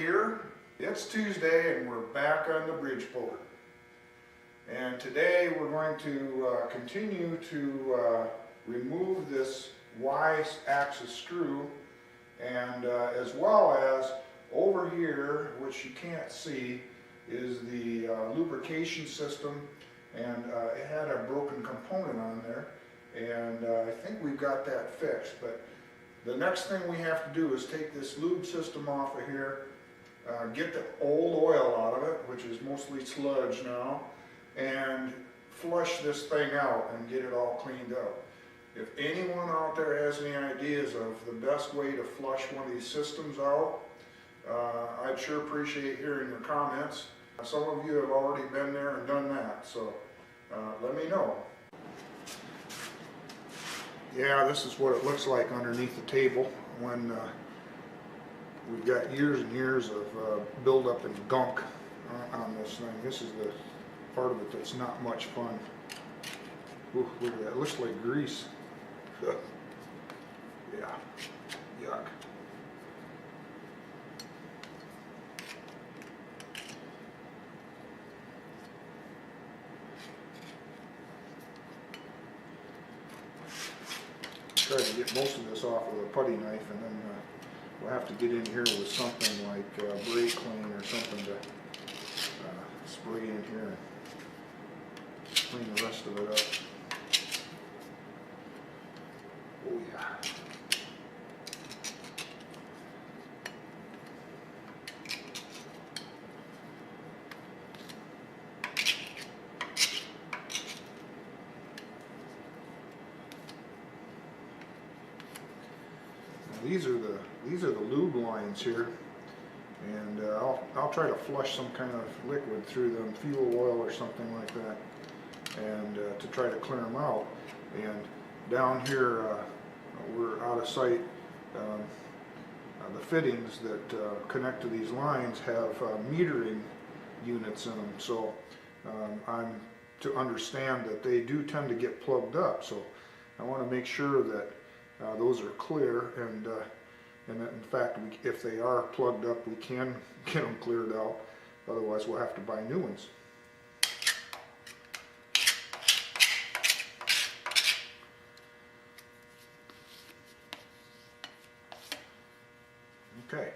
here. It's Tuesday and we're back on the Bridgeport. And today we're going to continue to remove this Y-axis screw, and as well as over here, which you can't see, is the lubrication system, and it had a broken component on there, and I think we've got that fixed. But the next thing we have to do is take this lube system off of here, get the old oil out of it, which is mostly sludge now, and flush this thing out and get it all cleaned up. If anyone out there has any ideas of the best way to flush one of these systems out, I'd sure appreciate hearing your comments. Some of you have already been there and done that, so let me know. Yeah, this is what it looks like underneath the table when we've got years and years of buildup and gunk on this thing. This is the part of it that's not much fun. Ooh, look at that, it looks like grease. Yeah, yuck. Try to get most of this off with a putty knife, and then we'll have to get in here with something like brake clean or something to spray in here and clean the rest of it up. Oh yeah. These are the lube lines here, and I'll try to flush some kind of liquid through them, fuel oil or something like that, and to try to clear them out. And down here we're out of sight. The fittings that connect to these lines have metering units in them, so I'm to understand that they do tend to get plugged up. So I want to make sure that those are clear, and that in fact, if they are plugged up, we can get them cleared out. Otherwise, we'll have to buy new ones. Okay.